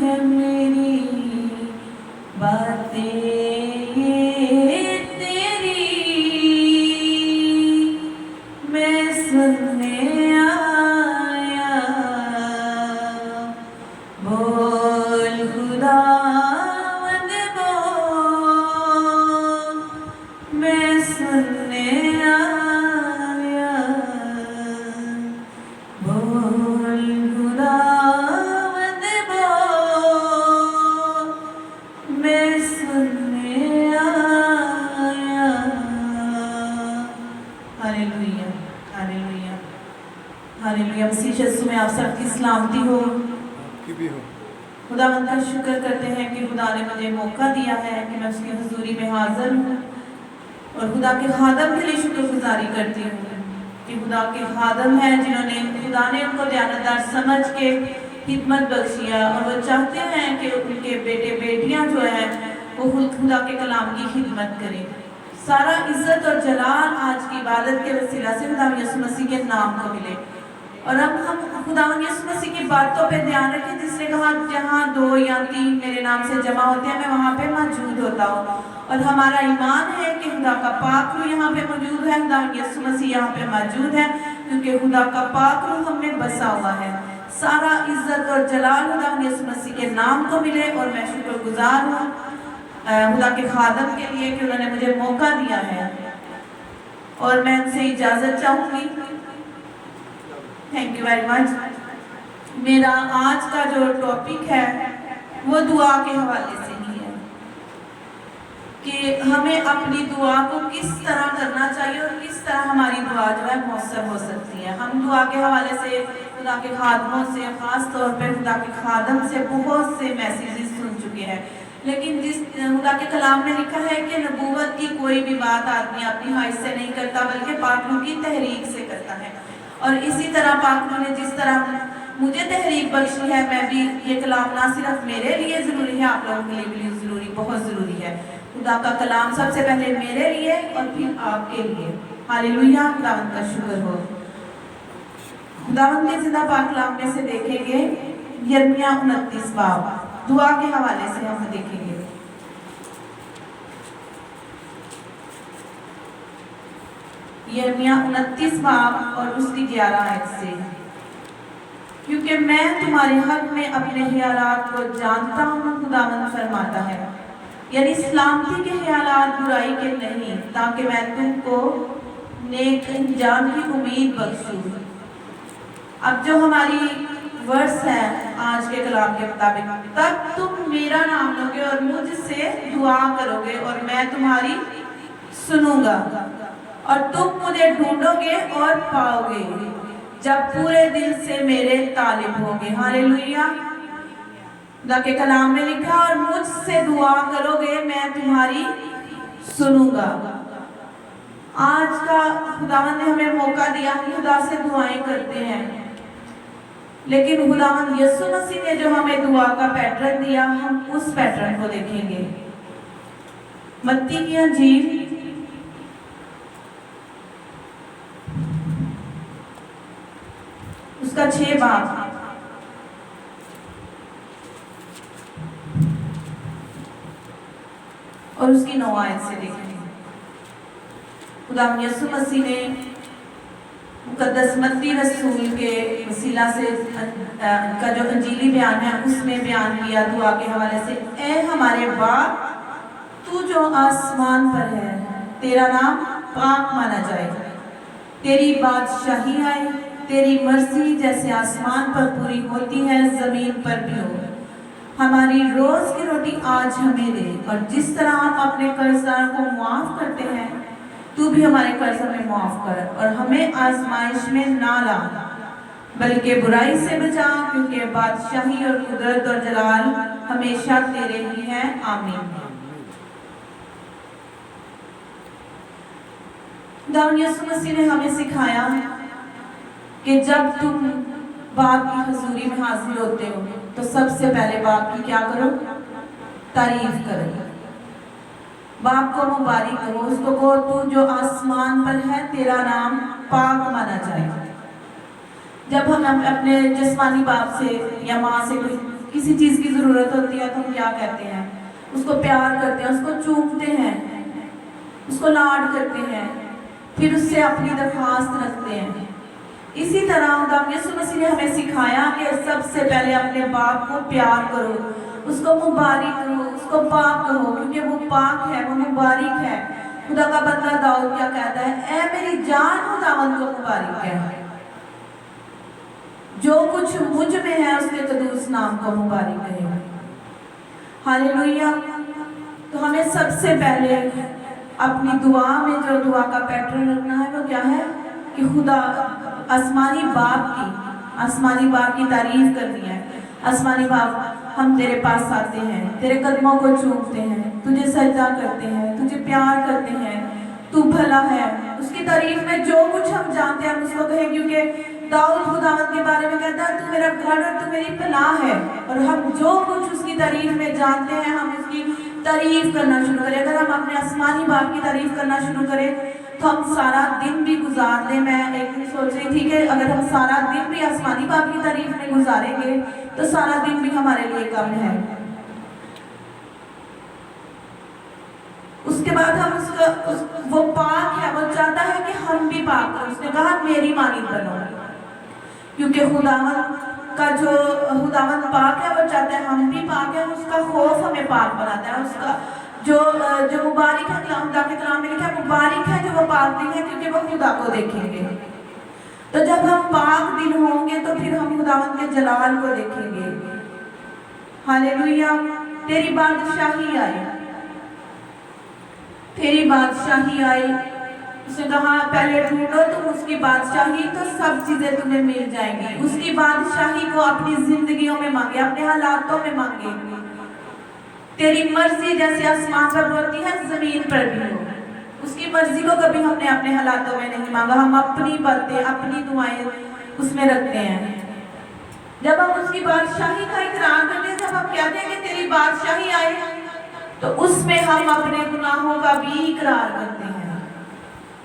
है मेरी बातें ये तेरी मैं सुनने आया। बोल खुदावंद बोल, मैं सुनने आया। बोल खुदावंद बोल, मैं सुनने आया। Hallelujah, hallelujah, hallelujah. मसीह यीशु में आप सबकी सलामती हो, आपकी भी हो। खुदावंद का शुक्र करते हैं कि खुदा ने मुझे मौका दिया है कि मैं उसकी हुजूरी में हाजिर हूँ और खुदा के खादम के लिए शुक्रगुजारी करती हूँ कि खुदा के खादम हैं जिन्होंने खुदा ने उनको दयानतदार समझ के हिकमत बख्शिया और वो चाहते हैं कि उनके बेटे बेटियां जो हैं वो खुदा के कलाम की खिदमत करें। सारा इज्जत और जलाल आज की इबादत के वसीला से खुदा यीशु मसीह के नाम को मिले। और अब हम खुदा यीशु मसीह की बातों पे ध्यान रखें, जिसने कहा जहाँ 2 या 3 मेरे नाम से जमा होते हैं मैं वहाँ पे मौजूद होता हूँ। और हमारा ईमान है कि खुदा का पाक रूह यहाँ पे मौजूद है, खुदा यीशु मसीह यहाँ पे मौजूद है, क्योंकि खुदा का पाक रूह हम में बसा हुआ है। सारा इज्जत और जलाल खुदा यीशु मसीह के नाम को मिले। और मैं शुक्रगुजार हूँ खुदा के खादम के लिए कि उन्होंने मुझे मौका दिया है और मैं उनसे इजाजत चाहूंगी। Thank you very much. मेरा आज का जो टॉपिक है वो दुआ के हवाले से ही है कि हमें अपनी दुआ को किस तरह करना चाहिए और किस तरह हमारी दुआ जो है मौसर हो सकती है। हम दुआ के हवाले से खुदा के खादमों से, खास तौर पर खुदा के खादम से बहुत से मैसेजेस सुन चुके हैं, लेकिन जिस खुदा के कलाम में लिखा है कि नबूवत की कोई भी बात आदमी अपनी हाइज से नहीं करता बल्कि पाक रूह की तहरीक से करता है। और इसी तरह पाक रूह ने जिस तरह मुझे तहरीक बख्शी है, मैं भी ये कलाम ना सिर्फ मेरे लिए ज़रूरी है, आप लोगों के लिए भी ज़रूरी, बहुत ज़रूरी है। खुदा का कलाम सबसे पहले मेरे लिए और फिर आपके लिए। हालेलुया, खुदावंद का शुक्र हो। खुदावंद के ज़िंदा पाक कलाम में से देखेंगे यिर्मयाह 29 बाब, दुआ के हवाले से हम देखेंगे। यिर्मयाह 29 बाब और उसकी 11 आयत से, क्योंकि मैं तुम्हारे हक में अपने ख्यालात को जानता हूँ, खुदावंद फरमाता है, यानी सलामती के ख्यालात बुराई के नहीं, ताकि मैं तुमको नेक अंजाम की उम्मीद बख्शूं। अब जो हमारी वर्स है आज के कलाम के मुताबिक, तब तुम मेरा नाम लोगे और मुझसे दुआ करोगे और मैं तुम्हारी सुनूंगा और तुम मुझे ढूंढोगे और पाओगे जब पूरे दिल से मेरे तालिब होगे। हालेलुया, खुदा के कलाम में लिखा और मुझसे दुआ करोगे मैं तुम्हारी सुनूंगा। आज का खुदावंद ने हमें मौका दिया, हम खुदा से दुआएं करते हैं, लेकिन खुदावंद यीशु मसीह ने जो हमें दुआ का पैटर्न दिया, हम उस पैटर्न को देखेंगे। मत्ती की इंजील उसका 6 बाब और उसकी 9 आयत से देखेंगे। खुदा यीशु मसीह ने मुकद्दस मत्ती रसूल के वसीला से का जो अंजीली बयान है उसमें बयान किया दुआ के हवाले से, ए हमारे बाप तू जो आसमान पर है, तेरा नाम पाक माना जाए, तेरी बादशाही आए, तेरी मर्जी जैसे आसमान पर पूरी होती है जमीन पर भी हो। हमारी रोज की रोटी आज हमें दे और जिस तरह हम अपने कर्जदार को माफ करते हैं तू भी हमारे कर्ज हमें माफ कर और हमें आजमाइश में ना ला बल्कि बुराई से बचा, क्योंकि बादशाही और कुदरत और जलाल हमेशा तेरे ही हैं। आमीन। खुदा यीशु मसीह ने हमें सिखाया कि जब तुम बाप की हजूरी में हाजिर होते हो तो सबसे पहले बाप की क्या करो, तारीफ करो, बाप को मुबारक करो, उसको कहो तू जो आसमान पर है तेरा नाम पाक माना जाए। जब हम अपने जिस्मानी बाप से या माँ से किसी चीज़ की ज़रूरत होती है तो हम क्या कहते हैं, उसको प्यार करते हैं, उसको चूमते हैं, उसको लाड करते हैं, फिर उससे अपनी दरख्वास्त रखते हैं। इसी तरह खुदा यीशु मसीह ने हमें सिखाया कि सबसे पहले अपने बाप को प्यार करो, उसको मुबारक करो, उसको पाक कहो, क्योंकि वो पाक है, वो मुबारक है। खुदा का बंदा दाऊद क्या कहता है, ऐ मेरी जान खुदावंद को मुबारक है, जो कुछ मुझ में है उसके कदूस नाम को मुबारक है। हालेलुया। तो हमें सबसे पहले अपनी दुआ में जो दुआ का पैटर्न रखना है वो क्या है कि खुदा आसमानी बाप की तारीफ करनी है। आसमानी बाप, हम तेरे पास आते हैं, तेरे कदमों को चूमते हैं, तुझे सजदा करते हैं, तुझे प्यार करते हैं, तू भला है। उसकी तारीफ में जो कुछ हम जानते हैं हम उसको कहें, क्योंकि दाऊद खुदावंद के बारे में कहता है, तू मेरा गढ़ और तू मेरी पनाह है। और हम जो कुछ उसकी तारीफ में जानते हैं हम उसकी तारीफ करना शुरू करें। अगर हम अपने आसमानी बाप की तारीफ करना शुरू करें तो हम सारा दिन भी गुजार दें। मैं एक दिन सोच रही थी कि अगर हम सारा दिन भी आसमानी बाप की तारीफ में गुजारेंगे तो सारा दिन भी हमारे लिए कम है। उसके बाद हम वो पाक है, वो चाहता है कि हम भी पाक हो। उसने कहा मेरी मानिंद बनो, क्योंकि खुदावंद का जो खुदावंद पाक है वो चाहता है हम भी पाक है। उसका खौफ हमें पाक बनाता है। उसका जो मुबारक है, खुदा के कलाम में लिखा है मुबारक है जो वो पाक दिन है, क्योंकि वो खुदा को देखेंगे। तो जब हम पाक दिन होंगे तो फिर हम खुदावंद के जलाल को देखेंगे। हालेलुया। तेरी बादशाही आई, तेरी बादशाही आई। उसने कहा पहले ढूंढो तुम उसकी बादशाही तो सब चीजें तुम्हें मिल जाएंगी। उसकी बादशाही को अपनी जिंदगियों में मांगे, अपने हालातों में मांगे। तेरी मर्जी जैसे आसमान पर होती है जमीन पर भी हो। उसकी मर्जी को कभी हमने अपने हालातों में नहीं मांगा, हम अपनी बातें अपनी दुआएं उसमें रखते हैं। जब हम उसकी बादशाही का इकरार करते हैं, जब हम कहते हैं कि तेरी बादशाही आए, तो उसमें हम अपने गुनाहों का भी इकरार करते हैं,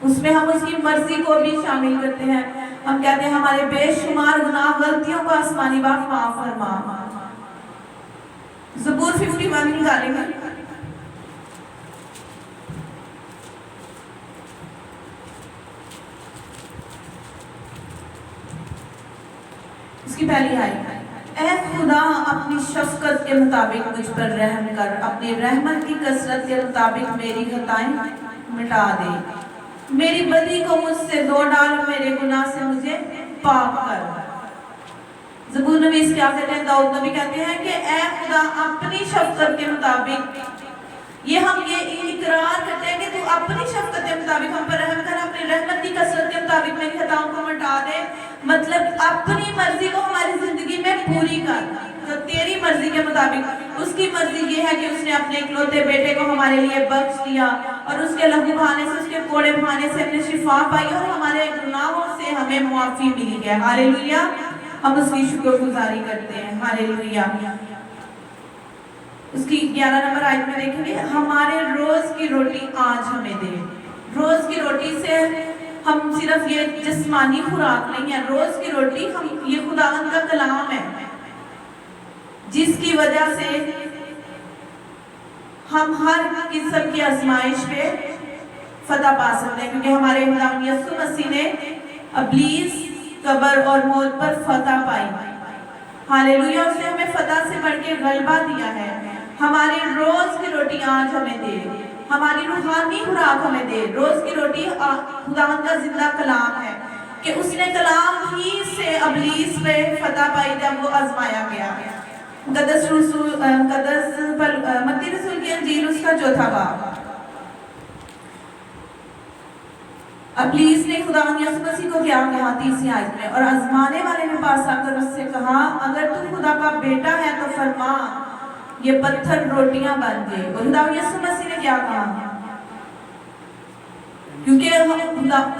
उसमें हम उसकी मर्जी को भी शामिल करते हैं। हम कहते हैं हमारे बेशुमार गुनाह गलतियों को आसमानी बाप माफ फरमा। ज़बूर 51 निकालेंगे। इसकी पहली आयत, ऐ खुदा अपनी शफकत के मुताबिक मुझ पर रहम कर, अपनी रहमत की कसरत के मुताबिक मेरी खताएं मिटा दे, मेरी बदी को मुझसे धो डाल, मेरे गुनाह से मुझे पाक कर। ज़बूर नवीस क्या कहते हैं, दाऊद नबी कहते हैं कि ऐ खुदा अपनी शफकत के मुताबिक, ये हम ये इकरार करते हैं कि तू अपनी शफकत के मुताबिक हम पर रहम कर, अपनी रहमत की कसरत के मुताबिक मेरी खताओं को मिटा दे। मतलब अपनी मर्जी को हमारी जिंदगी में पूरी कर, तो तेरी मर्जी के मुताबिक। उसकी मर्जी ये है कि उसने अपने इकलौते बेटे को हमारे लिए बख्श दिया और उसके लहू बहाने से, उसके कोड़े बहाने से हमने शिफा पाई और हमारे गुनाहों से हमें मुआफी मिली है। हालेलुया। हम उसकी शुक्रगुजारी करते हैं। हालेलुया। उसकी 11 नंबर आयत में देखेंगे, हमारे रोज की रोटी आज हमें दे। रोज की रोटी से हम सिर्फ ये जिस्मानी खुराक नहीं है, रोज की रोटी हम ये खुदावंद का कलाम है, जिसकी वजह से हम हर किस्म की आजमाइश पे फतह पा सकते हैं, क्योंकि हमारे खुदावंद यीशु मसीह ने इब्लीस, कब्र और मौत पर फतह पाई। हालेलुया। उसने हमें फतह से बढ़ के गलबा दिया है। हमारी रोज की रोटी आज हमें दे, हमारी रूहानी खुराक हमें दे। रोज की रोटी खुदावंद का जिंदा कलाम है कि उसने कलाम ही से इब्लीस पे फतह पाई जब वो आजमाया गया। मत्ती रसूल की अंजील उसका 4वां बाब। इब्लीस ने खुदावंद यीशु मसीह को क्या कहा 30वीं आयत में, और आजमाने वाले ने पास आकर उससे कहा, अगर तू खुदा का बेटा है तो फरमा ये पत्थर रोटियां बन जाए। खुदावंद यीशु मसीह ने क्या कहा, क्योंकि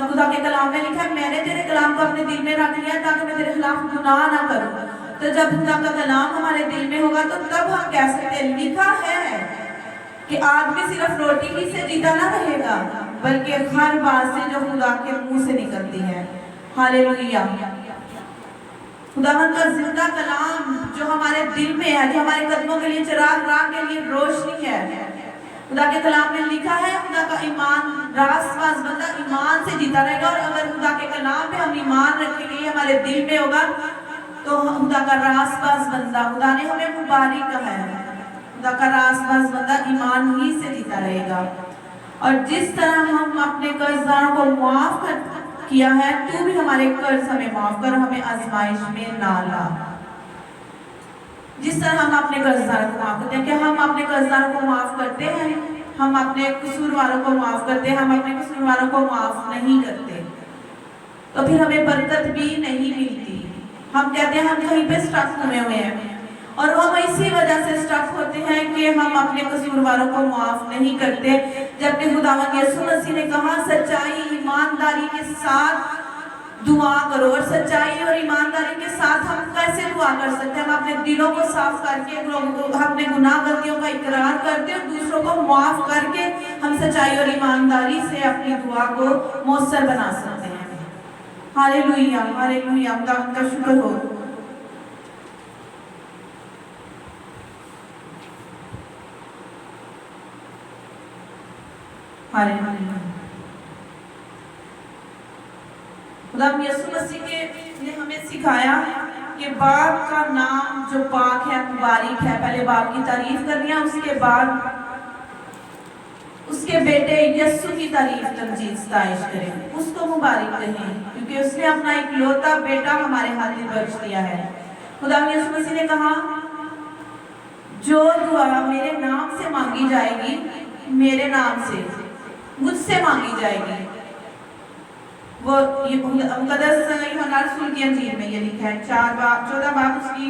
खुदा के कलाम में लिखा है मैंने तेरे कलाम को अपने दिल में रख लिया ताकि मैं तेरे खिलाफ गुनाह ना करूं। तो जब खुदा का कलाम हमारे दिल में होगा तो तब हम कह सकते हैं, लिखा है कि आदमी सिर्फ रोटी ही से जीता ना रहेगा, बल्कि हर बात से जो खुदा के मुंह से निकलती है। हालेलुया। खुदावंद का जिंदा कलाम जो हमारे दिल में है, जो हमारे कदमों के लिए चिराग, राह के लिए रोशनी है। खुदा के कलाम में लिखा है खुदा का ईमान रासबाज बंदा ईमान से जीता रहेगा। और अगर खुदा के कलाम पे हम ईमान रखेंगे, हमारे दिल में होगा, तो खुदा का रासबाज बंदा, खुदा ने हमें मुबारक कहा है, खुदा का रासबाज बंदा ईमान ही से जीता रहेगा। और जिस तरह हम अपने कर्जदारों को माफ किया है, तू भी हमारे कर्ज हमें माफ कर, हमें आजमाइश में ना ला। जिस तरह हम अपने कर्जदारों को माफ करते हैं, क्या हम अपने कर्जदारों को माफ करते हैं? हम अपने कसूरवारों को माफ करते हैं? हम अपने कसूरवारों को माफ नहीं करते, तो फिर हमें बरकत भी नहीं मिलती। हम कहते हैं हम कहीं पे स्टक हुए हैं, और हम इसी वजह से स्टक होते हैं कि हम अपने कसूरवारों को माफ नहीं करते। जबकि खुदावंद यीशु मसीह ने कहा सच्चाई ईमानदारी के साथ दुआ करो। और सच्चाई और ईमानदारी के साथ हम कैसे दुआ कर सकते हैं? हम अपने दिलों को साफ करके, अपने गुनाह गलतियों का इकरार करते और दूसरों को माफ करके हम सच्चाई और ईमानदारी से अपनी दुआ को मौसर बना सकते हैं। हालेलुया, हालेलुया, खुदावंद का शुक्र हो। हालेलुया। खुदा यीशु मसीह ने हमें सिखाया कि बाप का नाम जो पाक है, मुबारक है। पहले बाप की तारीफ करनी है, उसके बाद उसके बेटे यीशु की तारीफ तमजीद सताइश करें, उसको मुबारक कहें, क्योंकि उसने अपना इकलौता बेटा हमारे हाथ में बख्श दिया है। खुदा यीशु मसीह ने कहा जो दुआ मेरे नाम से मांगी जाएगी, मेरे नाम से मुझसे मांगी जाएगी, वो ये मुकद्दस यूहन्ना रसूल की अंजील में ये लिखा है 14 बाब उसकी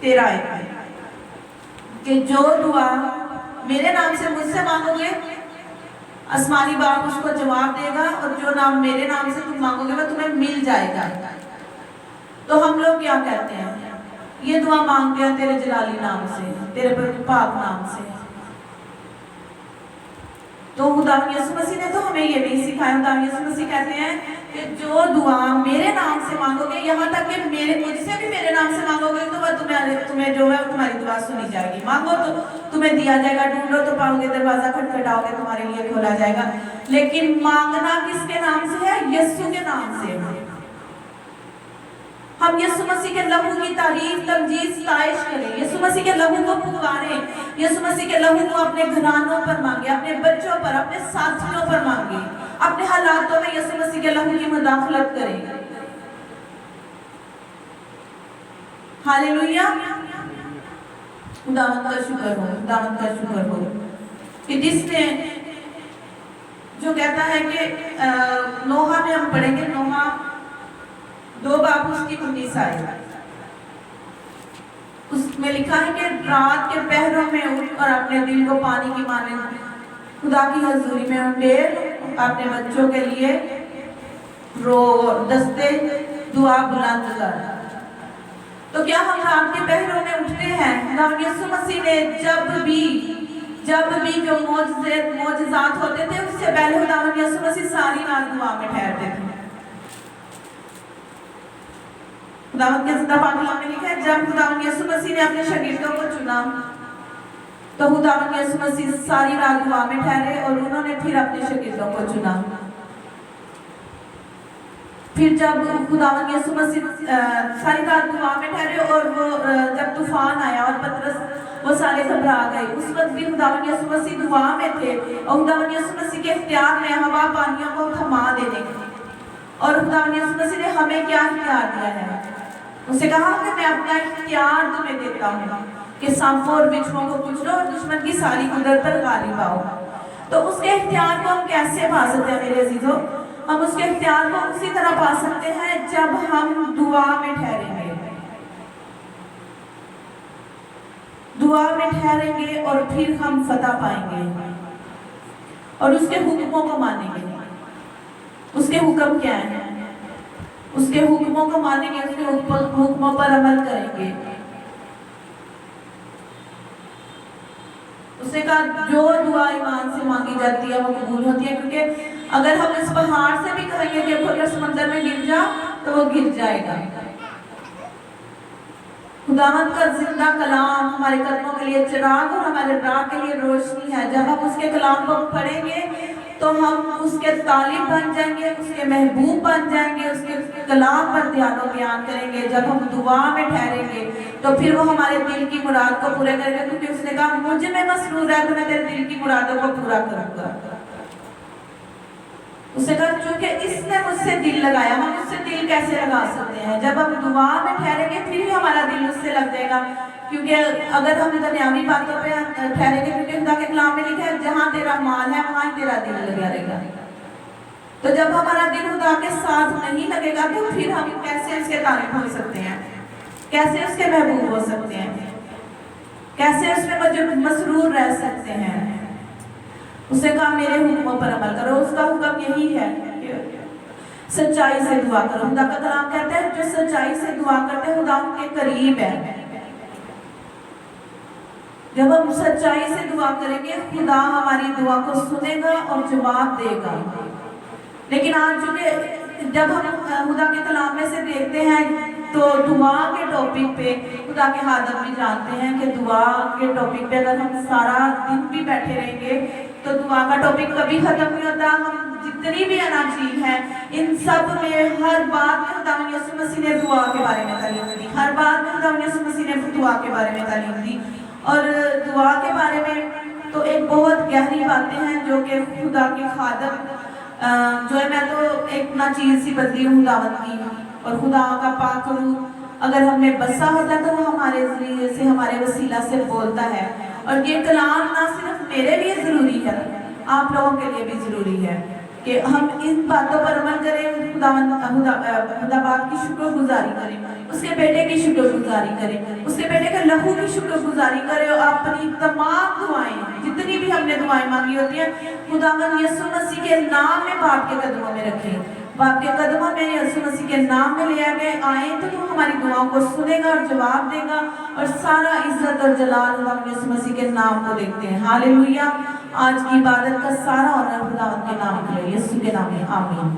13 आयत में कि जो दुआ मेरे नाम से मुझसे मांगोगे, आसमानी बाप उसको जवाब देगा, और जो नाम मेरे नाम से तुम मांगोगे वह तुम्हें मिल जाएगा। तो हम लोग क्या कहते हैं? ये दुआ मांगते हैं तेरे जलाली नाम से, तेरे पाक नाम से। तो खुदा यीशु मसीह ने तो हमें ये नहीं सिखाया। खुदा यीशु मसीह कहते हैं कि जो दुआ मेरे नाम से मांगोगे, यहाँ तक कि मुझसे भी मेरे नाम से मांगोगे, तो वह तुम्हें जो है तुम्हारी दुआ सुनी जाएगी। मांगो तो तुम्हें दिया जाएगा, ढूंढो तो पाओगे, दरवाजा खटखटाओगे तुम्हारे लिए खोला जाएगा। लेकिन मांगना किसके नाम से है? यीशु के नाम से। हम यीशु मसीह के लहू की तारीफ तमजीद सताइश करें, यीशु मसीह के लहू को पुकारें, यीशु मसीह के लहू को अपने घरानों पर मांगे, अपने बच्चों पर, अपने साथियों पर मांगे, अपने हालातों में यीशु मसीह के लहू की मुदाखलत करें। हालेलुया, खुदावंद का शुक्र हो, खुदावंद का शुक्र हो कि जिसने जो कहता है कि नोहा में हम पढ़ेंगे, नोहा 2 बाब उसकी 19 आयत, उसमें लिखा है कि रात के पहरों में उठ और अपने दिल को पानी की माने खुदा की हजूरी में उंडेल, अपने बच्चों के लिए रो दस्ते दुआ बुलंद कर। तो क्या हम रात के पहरों में उठते हैं? खुदा यीशु मसीह ने जब भी जो मौजज़ात होते थे, उससे पहले खुदा यीशु मसीह सारी रात दुआ में ठहरते थे। खुदावंद के जिंदा पाक कलाम में लिखा है जब खुदावंद यीशु मसीह ने अपने शागिर्दों को चुना, तो खुदावंद यीशु मसीह सारी रात दुआ में ठहरे और उन्होंने फिर अपने शागिर्दों को चुना। फिर जब खुदावंद यीशु मसीह सारी रात दुआ में ठहरे और वो जब तूफान आया और पतरस वो सारे घबरा गए, उस वक्त भी खुदावंद यीशु मसीह दुआ में थे और खुदावंद यीशु मसीह के इख्तियार में हवा पानियों को थमा देने की। और खुदावंद यीशु मसीह ने हमें क्या इख्तियार दिया है? उसे कहा कि मैं अपना इख्तियार तुम्हें देता हूँ कि सांपों और बिच्छुओं को कुचलो और दुश्मन की सारी कुदरत पर गालिब आओ। तो उसके इख्तियार को हम कैसे पा सकते हैं मेरे अजीजों? हम उसके इख्तियार को उसी तरह पा सकते हैं जब हम दुआ में ठहरेंगे, दुआ में ठहरेंगे और फिर हम फतह पाएंगे और उसके हुक्मों को मानेंगे। उसके हुक्म क्या है? उसके हुक्मों को मानेंगे, उसके हुक्मों पर अमल करेंगे। उसने कहा जो दुआ ईमान से मांगी जाती है वो कबूल होती है, क्योंकि अगर हम इस पहाड़ से भी कहेंगे कि खुद समंदर में गिर जा तो वो गिर जाएगा। खुदावंद का जिंदा कलाम हमारे कदमों के लिए चिराग और हमारे राह के लिए रोशनी है। जब हम उसके कलाम को पढ़ेंगे तो हम उसके तालिब बन जाएंगे, उसके महबूब बन जाएंगे, उसके कलाम पर ध्यान बयान करेंगे। जब हम दुआ में ठहरेंगे तो फिर वो हमारे दिल की मुराद को पूरा करेगा, क्योंकि उसने कहा मुझ में मसरूर है तो मैं तेरे दिल की मुरादों को पूरा करूंगा। उसे कहा चूंकि इसने मुझसे दिल लगाया, हम उससे दिल कैसे लगा सकते हैं? जब हम दुआ में ठहरेंगे फिर ही हमारा दिल उससे लग जाएगा। क्योंकि अगर हम दुनियावी बातों पे ठहरेंगे, क्योंकि खुदा के कलाम में लिखा है जहां तेरा माल है वहां ही तेरा दिल लगा रहेगा। तो जब हमारा दिल खुदा के साथ नहीं लगेगा तो फिर हम कैसे उसके तारीफ हो सकते हैं, कैसे उसके महबूब हो सकते हैं, कैसे उसमें मसरूर रह सकते हैं? उसे कहा मेरे हुक्मों पर अमल करो। उसका हुक्म यही है कि सच्चाई से दुआ करो। खुदा का कलाम कहता है जो सच्चाई से दुआ करते हैं खुदा उनके करीब है। जब हम सच्चाई से दुआ करेंगे खुदा हमारी दुआ को सुनेगा और जवाब देगा। लेकिन आज चूंकि जब हम खुदा के कलाम में से देखते हैं तो दुआ के टॉपिक पे खुदा के हादम भी जानते हैं कि दुआ के टॉपिक पे अगर हम सारा दिन भी बैठे रहेंगे तो दुआ का टॉपिक कभी खत्म नहीं होता। हम जितनी भी अनाजील है इन सब में हर बात में खुदा यीशु मसीह ने दुआ के बारे में तालीम दी, हर बात में खुदा यीशु मसीह ने दुआ के बारे में तालीम दी। और दुआ के बारे में तो एक बहुत गहरी बातें हैं जो कि खुदा के खादम जो है, मैं तो एक ना चीज सी बदली हूँ खुदावंद की, और खुदा का पाक रूह अगर हमें बसा होता तो वो हमारे जरिए से हमारे वसीला से बोलता है। और ये कलाम ना सिर्फ मेरे लिए जरूरी है, आप लोगों के लिए भी जरूरी है कि हम इन बातों पर अमल करें, खुदा बाप की शुक्रगुजारी करें, उसके बेटे की शुक्रगुजारी करें, उसके बेटे के लहू की शुक्रगुजारी करें और अपनी तमाम दुआएं जितनी भी हमने दुआएं मांगी होती हैं खुदावंद यीशु मसीह के नाम में बाप के कदमों में रखें। बाप के कदमों में यीशु मसीह के नाम में ले आए आए तो वो हमारी दुआओं को सुनेगा और जवाब देगा, और सारा इज्जत और जलाल हम यीशु मसीह के नाम को देखते हैं। हालेलुया। आज की इबादत का सारा ऑनर खुदावंद के नाम के लिए, यीशु के नाम में, आमीन।